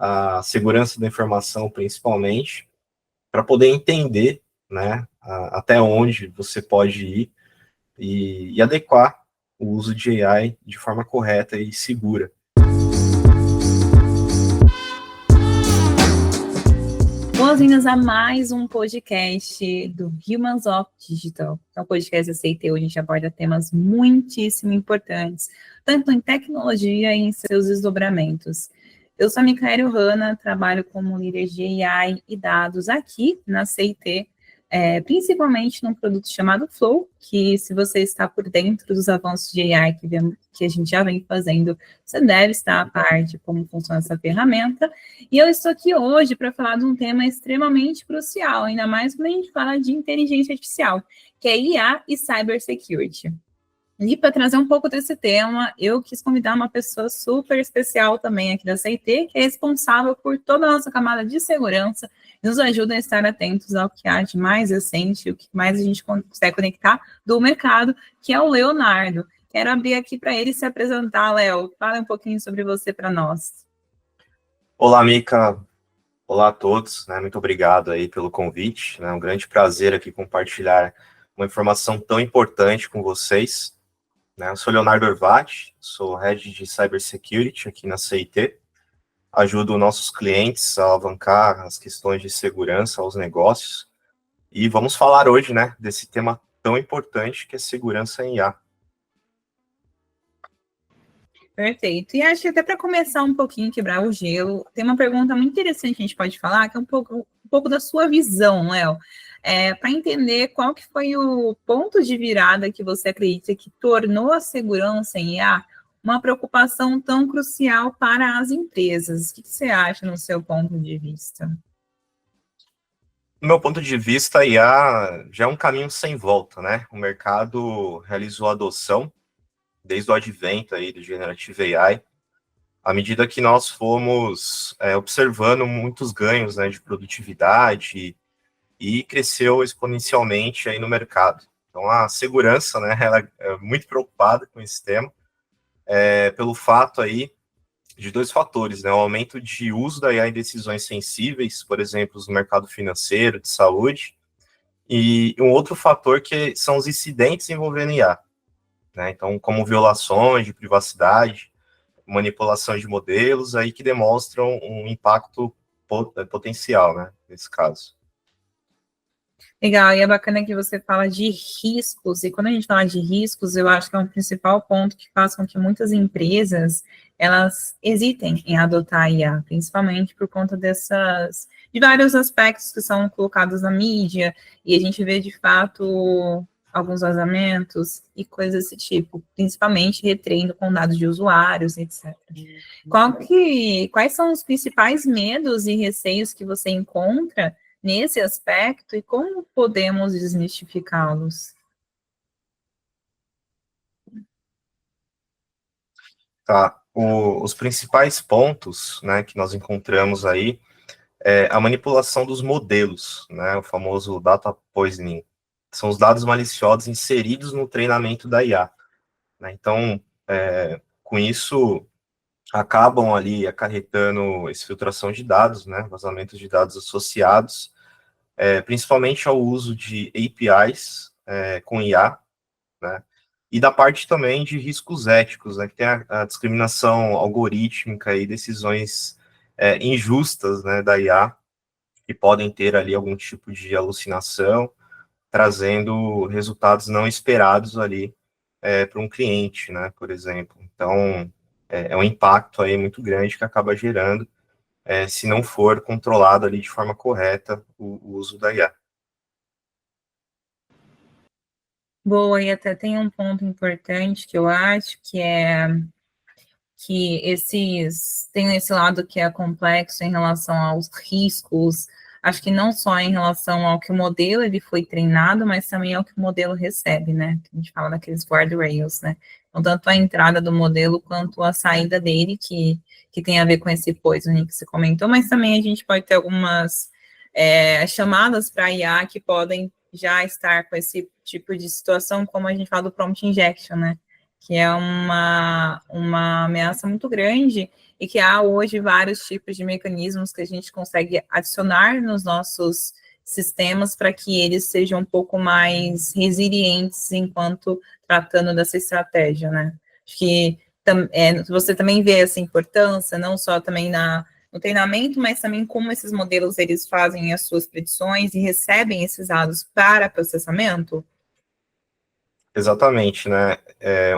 a segurança da informação principalmente, para poder entender, né, até onde você pode ir e adequar o uso de AI de forma correta e segura. Boas-vindas a mais um podcast do Humans of Digital. É um podcast da CIT, onde a gente aborda temas muitíssimo importantes, tanto em tecnologia e em seus desdobramentos. Eu sou a Micaela Hanna, trabalho como líder de AI e dados aqui na CIT, principalmente num produto chamado Flow, que se você está por dentro dos avanços de AI que a gente já vem fazendo, você deve estar a par de como funciona essa ferramenta. E eu estou aqui hoje para falar de um tema extremamente crucial, ainda mais quando a gente fala de inteligência artificial, que é IA e cybersecurity. E para trazer um pouco desse tema, eu quis convidar uma pessoa super especial também aqui da CIT, que é responsável por toda a nossa camada de segurança, nos ajuda a estar atentos ao que há de mais recente, o que mais a gente consegue conectar do mercado, que é o Leonardo. Quero abrir aqui para ele se apresentar, Léo. Fala um pouquinho sobre você para nós. Olá, Mica. Olá a todos, né? Muito obrigado aí pelo convite, né? Um grande prazer aqui compartilhar uma informação tão importante com vocês, né? Eu sou Leonardo Orvati, sou Head de Cybersecurity aqui na CIT, ajudo nossos clientes a alavancar as questões de segurança aos negócios, e vamos falar hoje, né, desse tema tão importante que é segurança em IA. Perfeito. E acho que até para começar um pouquinho, quebrar o gelo, tem uma pergunta muito interessante que a gente pode falar, que é um pouco da sua visão, Léo, para entender qual que foi o ponto de virada que você acredita que tornou a segurança em IA uma preocupação tão crucial para as empresas. O que você acha no seu ponto de vista? Do meu ponto de vista, a IA já é um caminho sem volta, né? O mercado realizou a adoção desde o advento aí do Generative AI, à medida que nós fomos observando muitos ganhos, né, de produtividade e cresceu exponencialmente aí no mercado. Então, a segurança, né, ela é muito preocupada com esse tema, pelo fato aí de dois fatores, né, o aumento de uso da IA em decisões sensíveis, por exemplo, no mercado financeiro, de saúde, e um outro fator que são os incidentes envolvendo IA, né, então, como violações de privacidade, manipulação de modelos, aí que demonstram um impacto potencial, né, nesse caso. Legal, e é bacana que você fala de riscos, e quando a gente fala de riscos, eu acho que é um principal ponto que faz com que muitas empresas, elas hesitem em adotar a IA, principalmente por conta de vários aspectos que são colocados na mídia, e a gente vê, de fato, alguns vazamentos e coisas desse tipo, principalmente retraindo com dados de usuários, etc. Quais são os principais medos e receios que você encontra nesse aspecto e como podemos desmistificá-los? Tá, os principais pontos, né, que nós encontramos aí é a manipulação dos modelos, né, o famoso data poisoning. São os dados maliciosos inseridos no treinamento da IA, né? Então, com isso, acabam ali acarretando exfiltração de dados, né, vazamentos de dados associados, principalmente ao uso de APIs com IA, né, e da parte também de riscos éticos, né, que tem a discriminação algorítmica e decisões injustas, né, da IA, que podem ter ali algum tipo de alucinação, trazendo resultados não esperados ali para um cliente, né, por exemplo. Então, é um impacto aí muito grande que acaba gerando, se não for controlado ali de forma correta o uso da IA. Boa, e até tem um ponto importante que eu acho que é que tem esse lado que é complexo em relação aos riscos, acho que não só em relação ao que o modelo ele foi treinado, mas também ao que o modelo recebe, né? A gente fala daqueles guardrails, né? Então, tanto a entrada do modelo quanto a saída dele, que tem a ver com esse poisoning que você comentou, mas também a gente pode ter algumas chamadas para IA que podem já estar com esse tipo de situação, como a gente fala do prompt injection, né? Que é uma ameaça muito grande e que há hoje vários tipos de mecanismos que a gente consegue adicionar nos nossos sistemas para que eles sejam um pouco mais resilientes enquanto tratando dessa estratégia, né? Acho que você também vê essa importância, não só também no treinamento, mas também como esses modelos eles fazem as suas predições e recebem esses dados para processamento. Exatamente, né?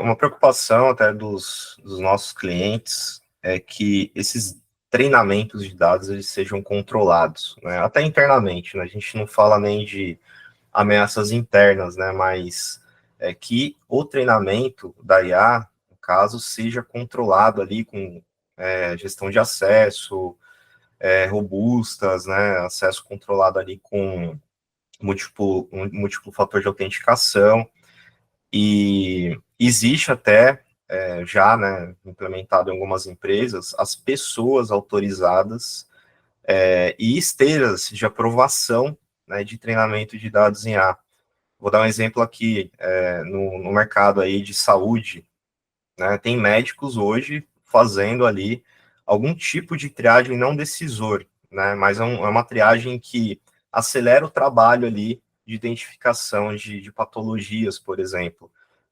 Uma preocupação até dos nossos clientes é que esses treinamentos de dados eles sejam controlados, né? Até internamente, né? A gente não fala nem de ameaças internas, né? Mas que o treinamento da IA, no caso, seja controlado ali com gestão de acesso robustas, né? Acesso controlado ali com múltiplo fator de autenticação. E existe até já, né, implementado em algumas empresas, as pessoas autorizadas e esteiras de aprovação, né, de treinamento de dados em IA. Vou dar um exemplo aqui, no mercado aí de saúde, né, tem médicos hoje fazendo ali algum tipo de triagem não decisor, né, mas é uma triagem que acelera o trabalho ali de identificação de patologias, por exemplo,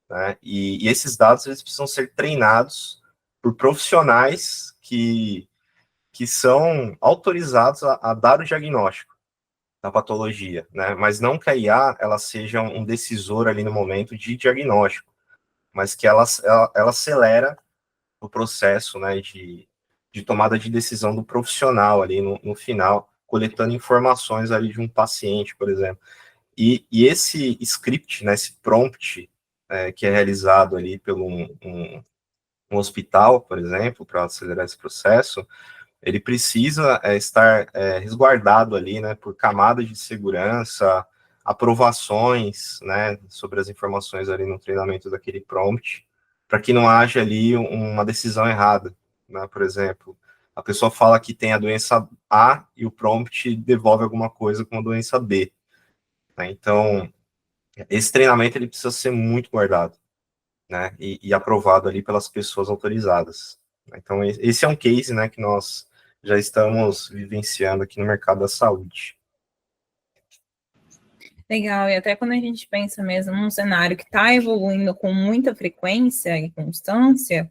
né, e esses dados eles precisam ser treinados por profissionais que são autorizados a dar o diagnóstico da patologia, né, mas não que a IA ela seja um decisor ali no momento de diagnóstico, mas que ela acelera o processo, né, de tomada de decisão do profissional ali no final, coletando informações ali de um paciente, por exemplo. E esse script, né, esse prompt que é realizado ali pelo um hospital, por exemplo, para acelerar esse processo, ele precisa estar resguardado ali, né, por camadas de segurança, aprovações, né, sobre as informações ali no treinamento daquele prompt, para que não haja ali uma decisão errada, né, por exemplo, a pessoa fala que tem a doença A e o prompt devolve alguma coisa com a doença B, né, então esse treinamento ele precisa ser muito guardado, né, e aprovado ali pelas pessoas autorizadas. Então, esse é um case, né, que nós já estamos vivenciando aqui no mercado da saúde. Legal, e até quando a gente pensa mesmo num cenário que está evoluindo com muita frequência e constância,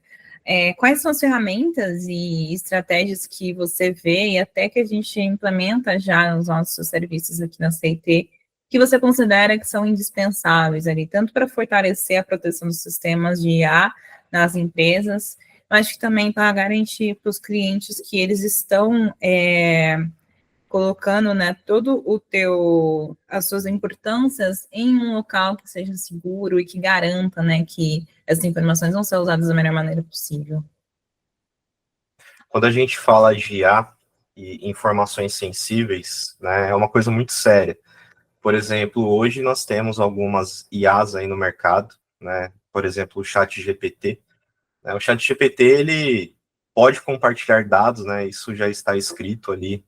quais são as ferramentas e estratégias que você vê e até que a gente implementa já nos nossos serviços aqui na CIT, que você considera que são indispensáveis ali, tanto para fortalecer a proteção dos sistemas de IA nas empresas, mas que também para garantir para os clientes que eles estão colocando, né, todo as suas importâncias em um local que seja seguro e que garanta, né, que essas informações vão ser usadas da melhor maneira possível. Quando a gente fala de IA e informações sensíveis, né, é uma coisa muito séria. Por exemplo, hoje nós temos algumas IAs aí no mercado, né, por exemplo, o ChatGPT. Né, o ChatGPT, ele pode compartilhar dados, né, isso já está escrito ali,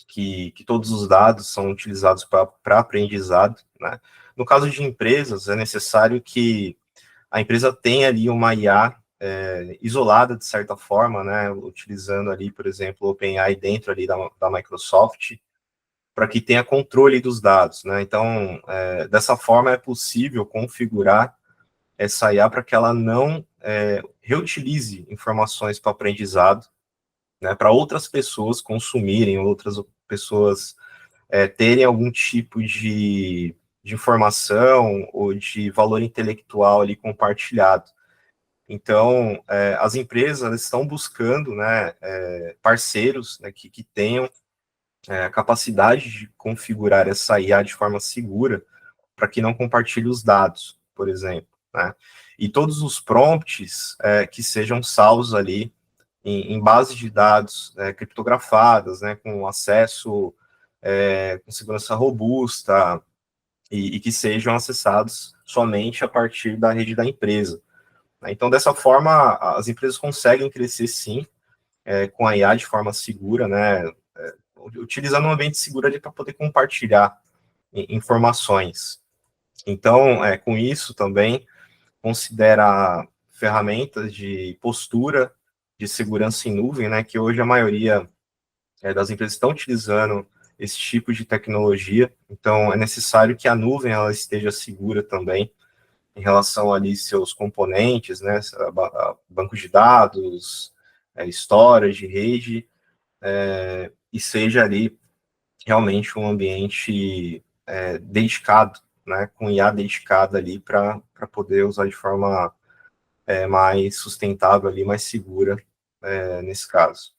que todos os dados são utilizados para aprendizado, né. No caso de empresas, é necessário que a empresa tenha ali uma IA isolada, de certa forma, né, utilizando ali, por exemplo, o OpenAI dentro ali da Microsoft, para que tenha controle dos dados, né, então, dessa forma é possível configurar essa IA para que ela não reutilize informações para aprendizado, né, para outras pessoas consumirem, outras pessoas terem algum tipo de informação ou de valor intelectual ali compartilhado. Então, as empresas estão buscando, né, parceiros, né, que tenham a capacidade de configurar essa IA de forma segura para que não compartilhe os dados, por exemplo, né? E todos os prompts que sejam salvos ali em bases de dados criptografadas, né, com acesso com segurança robusta e que sejam acessados somente a partir da rede da empresa. Então, dessa forma, as empresas conseguem crescer, sim, com a IA de forma segura, né, utilizando um ambiente seguro ali para poder compartilhar informações. Então, com isso também, considera ferramentas de postura, de segurança em nuvem, né, que hoje a maioria das empresas estão utilizando esse tipo de tecnologia, então é necessário que a nuvem ela esteja segura também em relação ali seus componentes, né, banco de dados, storage, rede, e seja ali realmente um ambiente dedicado, né, com IA dedicado ali para poder usar de forma mais sustentável ali, mais segura nesse caso.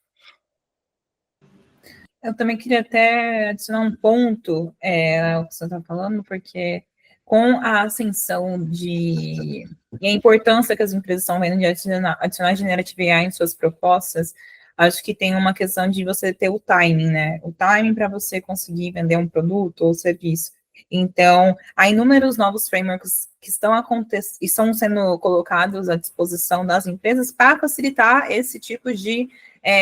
Eu também queria até adicionar um ponto ao que você está falando, porque com a ascensão e a importância que as empresas estão vendo de adicionar Generative AI em suas propostas, acho que tem uma questão de você ter o timing, né? O timing para você conseguir vender um produto ou serviço. Então, há inúmeros novos frameworks que estão sendo colocados à disposição das empresas para facilitar esse tipo de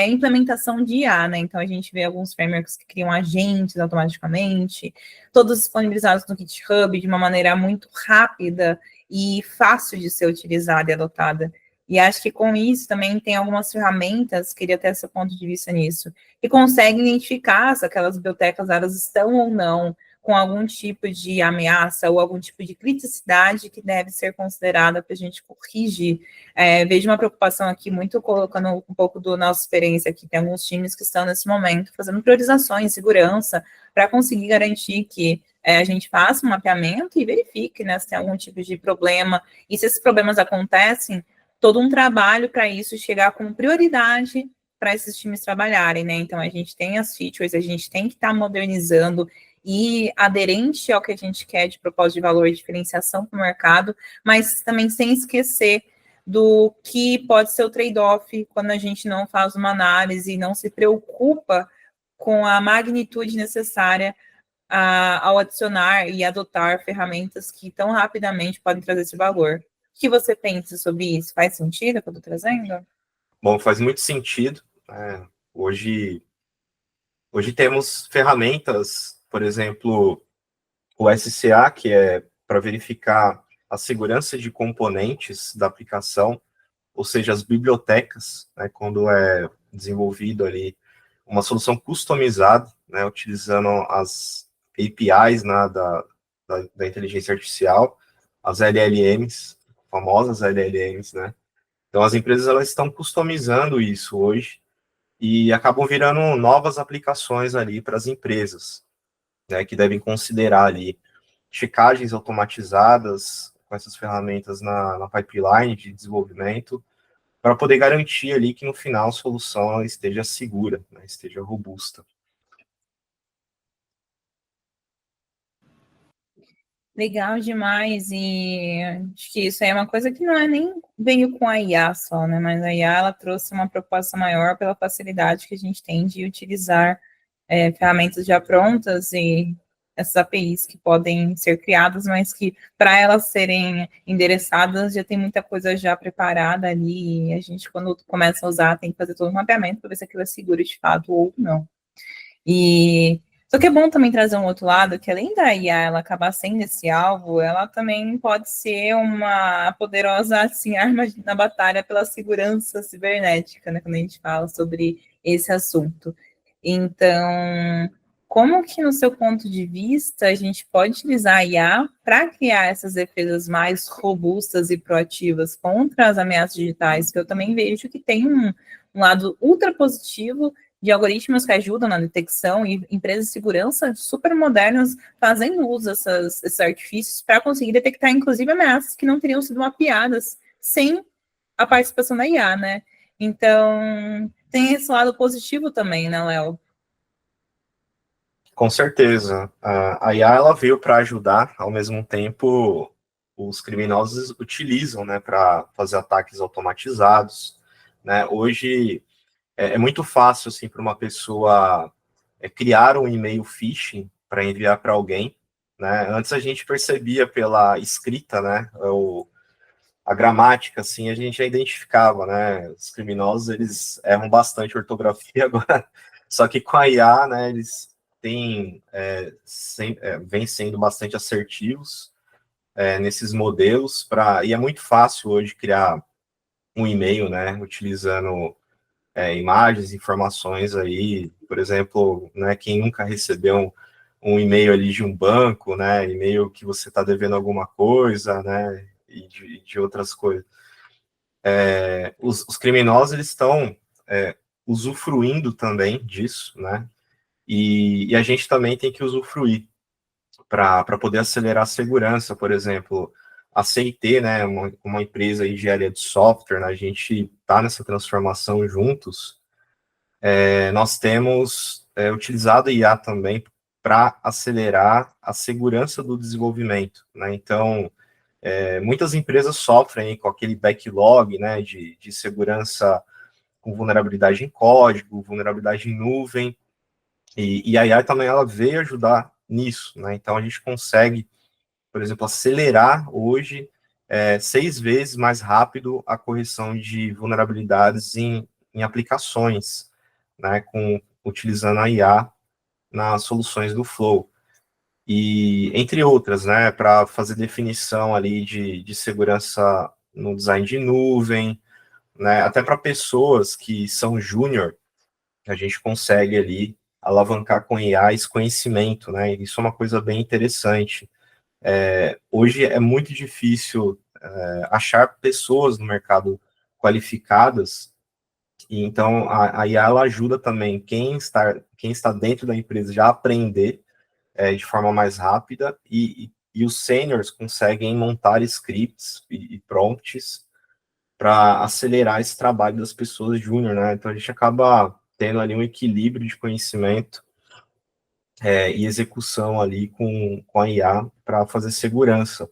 implementação de IA, né? Então, a gente vê alguns frameworks que criam agentes automaticamente, todos disponibilizados no GitHub de uma maneira muito rápida e fácil de ser utilizada e adotada. E acho que com isso também tem algumas ferramentas, queria ter seu ponto de vista nisso, que conseguem identificar se aquelas bibliotecas elas estão ou não com algum tipo de ameaça ou algum tipo de criticidade que deve ser considerada para a gente corrigir. Vejo uma preocupação aqui, muito colocando um pouco da nossa experiência aqui, tem alguns times que estão nesse momento fazendo priorizações, segurança, para conseguir garantir que a gente faça um mapeamento e verifique, né, se tem algum tipo de problema, e se esses problemas acontecem, todo um trabalho para isso chegar com prioridade para esses times trabalharem, né? Então, a gente tem as features, a gente tem que estar modernizando e aderente ao que a gente quer de propósito de valor e diferenciação para o mercado, mas também sem esquecer do que pode ser o trade-off quando a gente não faz uma análise e não se preocupa com a magnitude necessária ao adicionar e adotar ferramentas que tão rapidamente podem trazer esse valor. O que você pensa sobre isso? Faz sentido o que eu estou trazendo? Bom, faz muito sentido. Hoje temos ferramentas, por exemplo, o SCA, que é para verificar a segurança de componentes da aplicação, ou seja, as bibliotecas, né, quando é desenvolvido ali uma solução customizada, né, utilizando as APIs, né, da inteligência artificial, as LLMs, famosas LLMs, né? Então, as empresas elas estão customizando isso hoje e acabam virando novas aplicações ali para as empresas, né, que devem considerar ali checagens automatizadas com essas ferramentas na pipeline de desenvolvimento, para poder garantir ali que no final a solução esteja segura, né, esteja robusta. Legal demais, e acho que isso aí é uma coisa que não é nem veio com a IA só, né? Mas a IA ela trouxe uma proposta maior pela facilidade que a gente tem de utilizar ferramentas já prontas e essas APIs que podem ser criadas, mas que para elas serem endereçadas já tem muita coisa já preparada ali, e a gente, quando começa a usar, tem que fazer todo um mapeamento para ver se aquilo é seguro de fato ou não. E só que é bom também trazer um outro lado, que além da IA ela acabar sendo esse alvo, ela também pode ser uma poderosa assim, arma na batalha pela segurança cibernética, né, quando a gente fala sobre esse assunto. Então, como que, no seu ponto de vista, a gente pode utilizar a IA para criar essas defesas mais robustas e proativas contra as ameaças digitais? Que eu também vejo que tem um lado ultra positivo de algoritmos que ajudam na detecção e empresas de segurança super modernas fazendo uso desses artifícios para conseguir detectar, inclusive, ameaças que não teriam sido mapeadas sem a participação da IA, né? Então, tem esse lado positivo também, né, Léo? Com certeza. A IA ela veio para ajudar, ao mesmo tempo, os criminosos utilizam, né, para fazer ataques automatizados, né? Hoje é muito fácil assim para uma pessoa criar um e-mail phishing para enviar para alguém, né? Antes a gente percebia pela escrita, né, a gramática, assim, a gente já identificava, né? Os criminosos, eles erram bastante ortografia agora, só que com a IA, né, eles têm, vem sendo bastante assertivos nesses modelos, e é muito fácil hoje criar um e-mail, né, utilizando imagens, informações aí, por exemplo, né, quem nunca recebeu um e-mail ali de um banco, né, e-mail que você está devendo alguma coisa, né, e de outras coisas. Os criminosos, eles estão usufruindo também disso, né, e a gente também tem que usufruir para poder acelerar a segurança, por exemplo, a CIT, né, uma empresa aí de área de software, né, a gente está nessa transformação juntos. Nós temos utilizado a IA também para acelerar a segurança do desenvolvimento, né? Então, muitas empresas sofrem com aquele backlog, né, de segurança com vulnerabilidade em código, vulnerabilidade em nuvem, e a IA também ela veio ajudar nisso, né? Então, a gente consegue, por exemplo, acelerar hoje 6 vezes mais rápido a correção de vulnerabilidades em aplicações, né, utilizando a IA nas soluções do Flow. E, entre outras, né, para fazer definição ali de segurança no design de nuvem, né, até para pessoas que são júnior, a gente consegue ali alavancar com IA esse conhecimento, né, isso é uma coisa bem interessante. Hoje é muito difícil achar pessoas no mercado qualificadas, e então a IA ela ajuda também quem está dentro da empresa já a aprender de forma mais rápida, e os seniors conseguem montar scripts e prompts para acelerar esse trabalho das pessoas júnior, né? Então a gente acaba tendo ali um equilíbrio de conhecimento e execução ali com a IA para fazer segurança.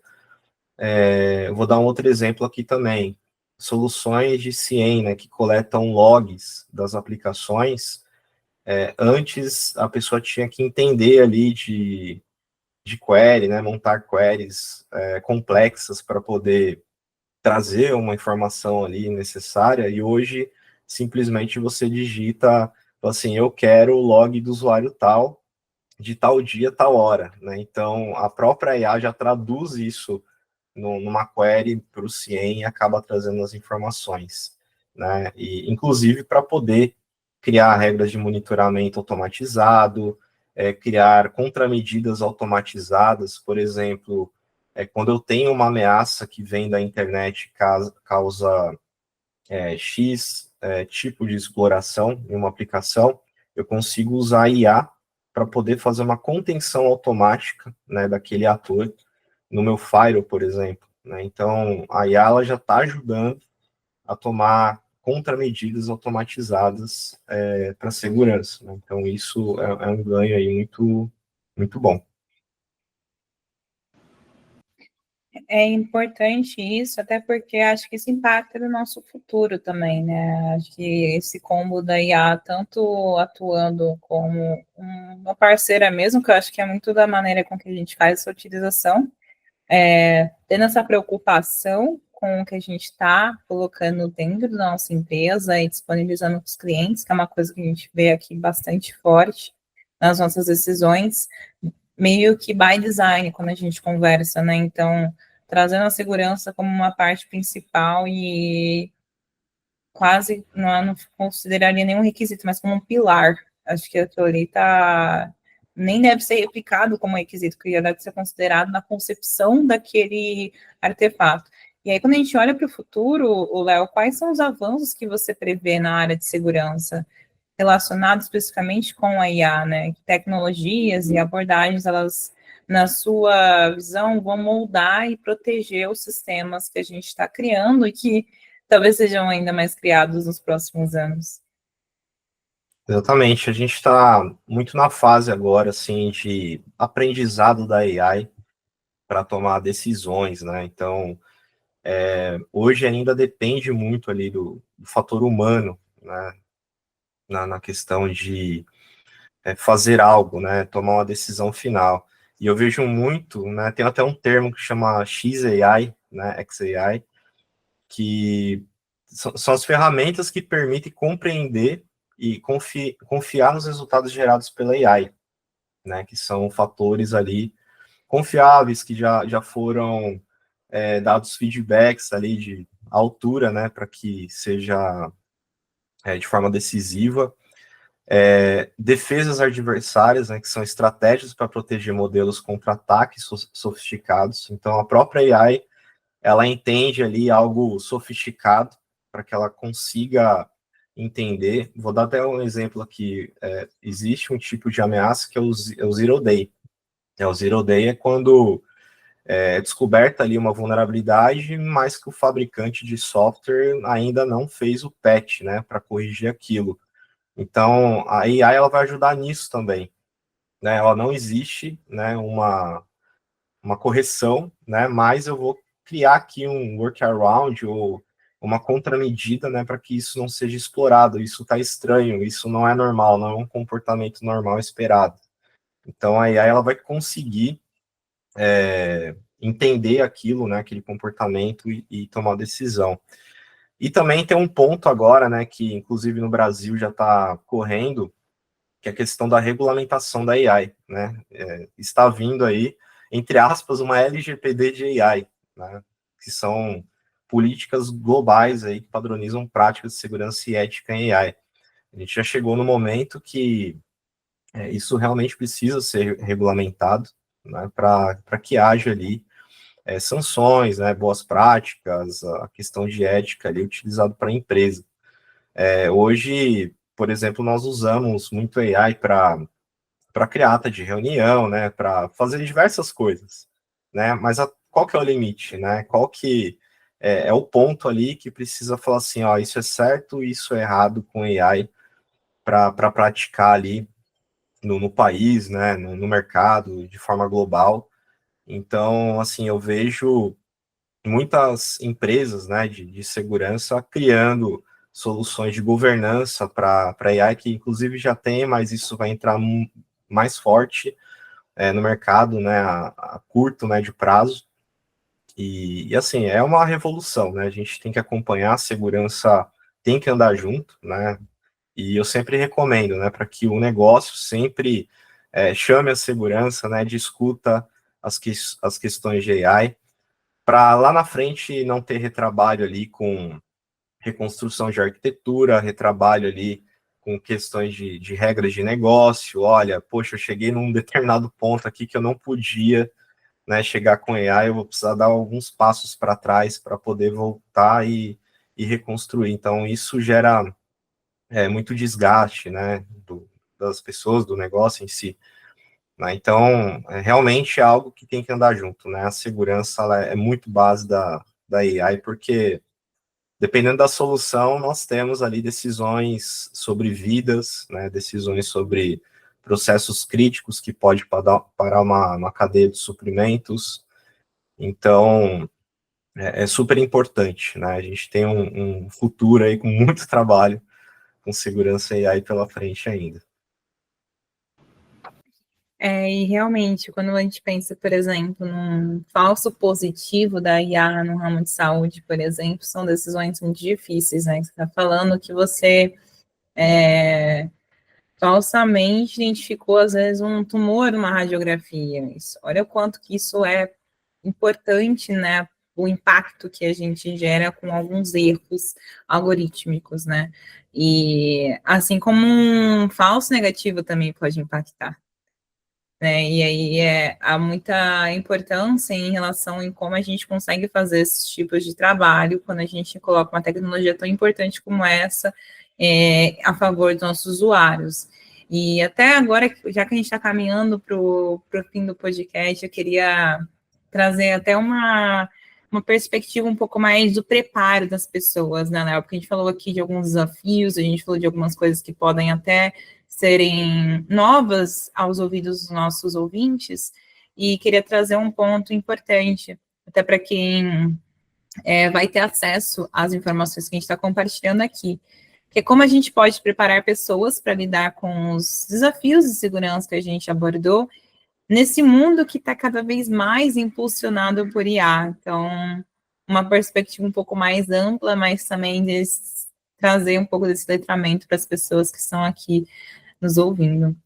Eu vou dar um outro exemplo aqui também. Soluções de CIEM, né, que coletam logs das aplicações. Antes, a pessoa tinha que entender ali de query, né, montar queries complexas para poder trazer uma informação ali necessária, e hoje, simplesmente você digita, assim, eu quero o log do usuário tal, de tal dia, tal hora, né? Então, a própria IA já traduz isso numa query para o CIEM e acaba trazendo as informações, né? E, inclusive, para poder criar regras de monitoramento automatizado, criar contramedidas automatizadas, por exemplo, quando eu tenho uma ameaça que vem da internet causa X tipo de exploração em uma aplicação, eu consigo usar a IA para poder fazer uma contenção automática, né, daquele ator no meu firewall, por exemplo, né? Então, a IA ela já está ajudando a tomar contramedidas automatizadas para segurança, né? Então, isso é um ganho aí muito, muito bom. É importante isso, até porque acho que isso impacta no nosso futuro também, né? Acho que esse combo da IA, tanto atuando como uma parceira mesmo, que eu acho que é muito da maneira com que a gente faz essa utilização, tendo essa preocupação com o que a gente está colocando dentro da nossa empresa e disponibilizando para os clientes, que é uma coisa que a gente vê aqui bastante forte nas nossas decisões, meio que by design, quando a gente conversa, né? Então, trazendo a segurança como uma parte principal e quase não consideraria nenhum requisito, mas como um pilar. Acho que aquilo ali tá, nem deve ser replicado como requisito, que já deve ser considerado na concepção daquele artefato. E aí, quando a gente olha para o futuro, o Léo, quais são os avanços que você prevê na área de segurança? Relacionado especificamente com a IA, né? Tecnologias e abordagens, elas, na sua visão, vão moldar e proteger os sistemas que a gente está criando e que talvez sejam ainda mais criados nos próximos anos. Exatamente, a gente está muito na fase agora, assim, de aprendizado da AI para tomar decisões, né? Então, hoje ainda depende muito ali do fator humano, né? Na questão de fazer algo, né? Tomar uma decisão final. E eu vejo muito, né? Tem até um termo que chama XAI, né? XAI, que são as ferramentas que permitem compreender e confiar nos resultados gerados pela AI, né? Que são fatores ali confiáveis, que já foram dados feedbacks ali de altura, né? Para que seja de forma decisiva. Defesas adversárias, né, que são estratégias para proteger modelos contra ataques sofisticados. Então, a própria AI, ela entende ali algo sofisticado para que ela consiga entender. Vou dar até um exemplo aqui. Existe um tipo de ameaça que é o Zero Day. O Zero Day é quando é descoberta ali uma vulnerabilidade, mas que o fabricante de software ainda não fez o patch, né, para corrigir aquilo. Então, a AI ela vai ajudar nisso também, né? Ela não existe, né, uma correção, né, mas eu vou criar aqui um workaround ou uma contramedida, né, para que isso não seja explorado. Isso está estranho, isso não é normal, não é um comportamento normal esperado. Então, a AI ela vai conseguir entender aquilo, né, aquele comportamento e tomar decisão. E também tem um ponto agora, né, que inclusive no Brasil já está correndo, que é a questão da regulamentação da AI, né? Está vindo aí, entre aspas, uma LGPD de AI, né? Que são políticas globais aí que padronizam práticas de segurança e ética em AI. A gente já chegou no momento que isso realmente precisa ser regulamentado, né? Para que haja ali sanções, né? Boas práticas, a questão de ética ali utilizado para a empresa. Hoje, por exemplo, nós usamos muito AI para criar ata de reunião, né, para fazer diversas coisas, né, mas qual que é o limite, né, qual que é o ponto ali que precisa falar assim, ó, isso é certo, isso é errado com AI para praticar ali no país, né, no mercado, de forma global. Então, assim, eu vejo muitas empresas, né, de segurança criando soluções de governança para AI, que inclusive já tem, mas isso vai entrar mais forte no mercado, né, a curto, médio prazo. E assim, é uma revolução, né? A gente tem que acompanhar, a segurança tem que andar junto, né? E eu sempre recomendo, né, para que o negócio sempre chame a segurança, né, discuta as questões de AI, para lá na frente não ter retrabalho ali com reconstrução de arquitetura, retrabalho ali com questões de regras de negócio. Olha, poxa, eu cheguei num determinado ponto aqui que eu não podia, né, chegar com AI, eu vou precisar dar alguns passos para trás para poder voltar e reconstruir. Então, isso gera muito desgaste, né, das pessoas, do negócio em si. Né? Então, realmente é algo que tem que andar junto, né? A segurança ela é muito base da AI, porque dependendo da solução, nós temos ali decisões sobre vidas, né, decisões sobre processos críticos que pode parar uma cadeia de suprimentos. Então, é super importante, né? A gente tem um futuro aí com muito trabalho com segurança AI pela frente ainda. E realmente, quando a gente pensa, por exemplo, num falso positivo da IA no ramo de saúde, por exemplo, são decisões muito difíceis, né? Você está falando que você falsamente identificou, às vezes, um tumor numa radiografia. Olha o quanto que isso é importante, né? O impacto que a gente gera com alguns erros algorítmicos, né? E assim como um falso negativo também pode impactar. Né? E aí há muita importância em relação em como a gente consegue fazer esses tipos de trabalho quando a gente coloca uma tecnologia tão importante como essa a favor dos nossos usuários. E até agora, já que a gente está caminhando para o fim do podcast, eu queria trazer até uma perspectiva um pouco mais do preparo das pessoas, né, Léo? Porque a gente falou aqui de alguns desafios, a gente falou de algumas coisas que podem até serem novas aos ouvidos dos nossos ouvintes, e queria trazer um ponto importante, até para quem vai ter acesso às informações que a gente está compartilhando aqui, que é como a gente pode preparar pessoas para lidar com os desafios de segurança que a gente abordou, nesse mundo que está cada vez mais impulsionado por IA. Então, uma perspectiva um pouco mais ampla, mas também trazer um pouco desse letramento para as pessoas que estão aqui nos ouvindo.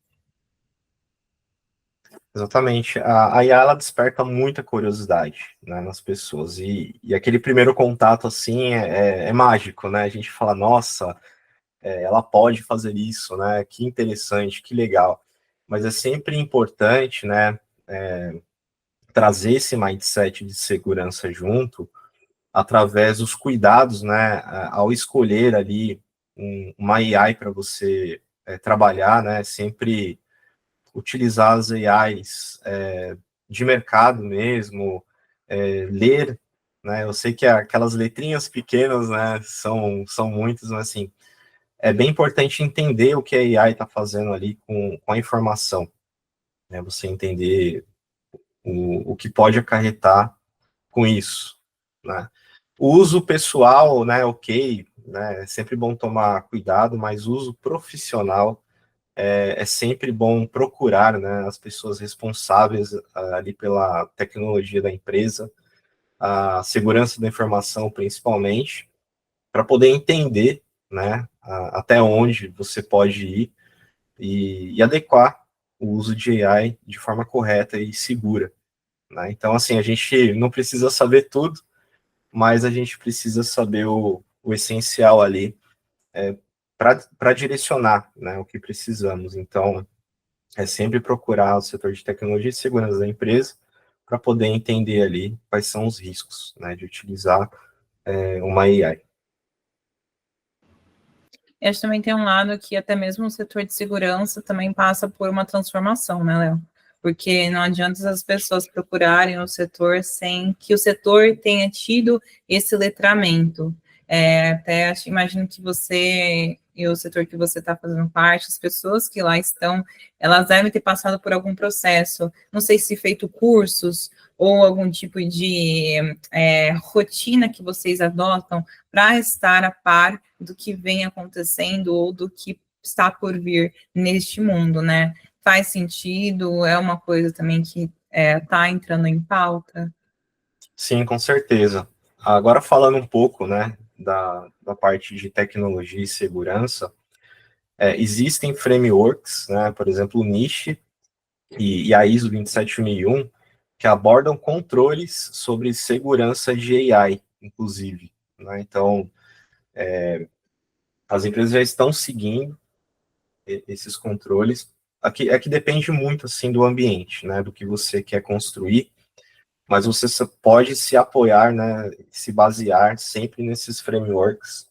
Exatamente. A IA, ela desperta muita curiosidade, né, nas pessoas. E aquele primeiro contato, assim, é mágico, né? A gente fala, nossa, ela pode fazer isso, né? Que interessante, que legal. Mas é sempre importante, né, trazer esse mindset de segurança junto, através dos cuidados, né, ao escolher ali uma AI para você trabalhar, né, sempre utilizar as AIs de mercado mesmo, ler, né, eu sei que aquelas letrinhas pequenas, né, são muitas, mas assim, é bem importante entender o que a AI está fazendo ali com a informação, né, você entender o que pode acarretar com isso, né. O uso pessoal, né, ok, né, é sempre bom tomar cuidado, mas uso profissional é sempre bom procurar, né, as pessoas responsáveis ali pela tecnologia da empresa, a segurança da informação principalmente, para poder entender, né, até onde você pode ir e adequar o uso de AI de forma correta e segura, né? Então, assim, a gente não precisa saber tudo, mas a gente precisa saber o essencial ali para direcionar, né, o que precisamos. Então, é sempre procurar o setor de tecnologia e segurança da empresa para poder entender ali quais são os riscos, né, de utilizar uma AI. E acho que também tem um lado que até mesmo o setor de segurança também passa por uma transformação, né, Léo? Porque não adianta as pessoas procurarem o setor sem que o setor tenha tido esse letramento. Até imagino que você e o setor que você está fazendo parte, as pessoas que lá estão, elas devem ter passado por algum processo, não sei se feito cursos ou algum tipo de rotina que vocês adotam para estar a par do que vem acontecendo ou do que está por vir neste mundo, né? Faz sentido? É uma coisa também que está entrando em pauta? Sim, com certeza. Agora falando um pouco, né, da parte de tecnologia e segurança, existem frameworks, né, por exemplo, o NIST e a ISO 27001, que abordam controles sobre segurança de AI, inclusive, né? Então, as empresas já estão seguindo esses controles. Aqui é que depende muito assim do ambiente, né, do que você quer construir, mas você pode se apoiar, né, se basear sempre nesses frameworks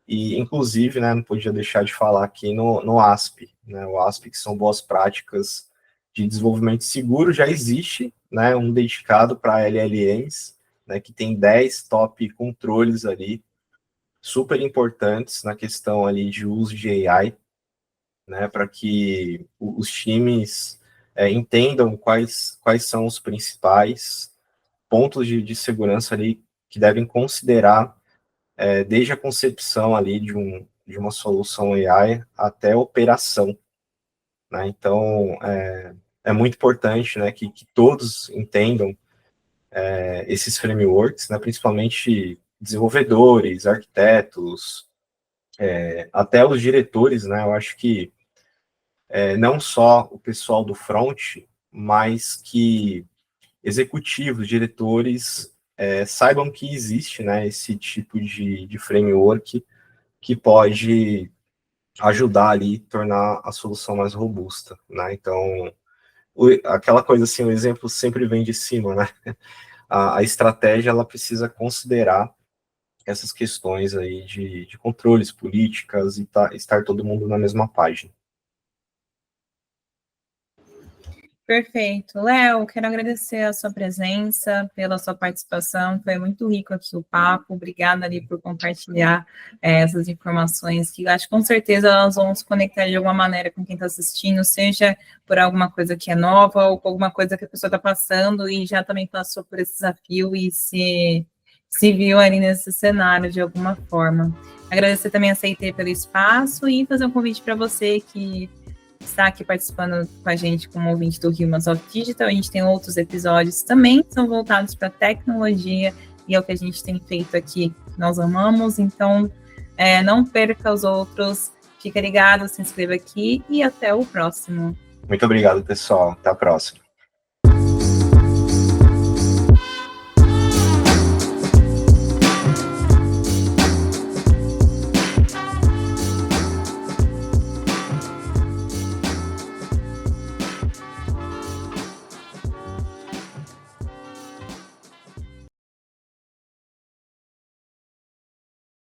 e inclusive, né, não podia deixar de falar aqui no ASP, né, o ASP que são boas práticas de desenvolvimento seguro, já existe, né, um dedicado para LLMs, né, que tem 10 top controles ali super importantes na questão ali de uso de AI, né, para que os times entendam quais são os principais pontos de segurança ali que devem considerar desde a concepção ali de uma solução AI até a operação, né? Então, é muito importante, né, que todos entendam esses frameworks, né, principalmente desenvolvedores, arquitetos, até os diretores, né? Eu acho que não só o pessoal do front, mas que executivos, diretores, saibam que existe, né, esse tipo de framework que pode ajudar ali, tornar a solução mais robusta, né? Então, aquela coisa assim, o exemplo sempre vem de cima, né? A estratégia, ela precisa considerar essas questões aí de controles, políticas e estar todo mundo na mesma página. Perfeito. Léo, quero agradecer a sua presença, pela sua participação, foi muito rico aqui o papo, obrigada ali por compartilhar essas informações, que acho que com certeza elas vão se conectar de alguma maneira com quem está assistindo, seja por alguma coisa que é nova, ou por alguma coisa que a pessoa está passando e já também passou por esse desafio e se viu ali nesse cenário de alguma forma. Agradecer também a CIT pelo espaço e fazer um convite para você que está aqui participando com a gente como ouvinte do Humans of Digital. A gente tem outros episódios também que são voltados para tecnologia e é o que a gente tem feito aqui, nós amamos. Então, não perca os outros, fica ligado, se inscreva aqui e até o próximo. Muito obrigado, pessoal. Até a próxima.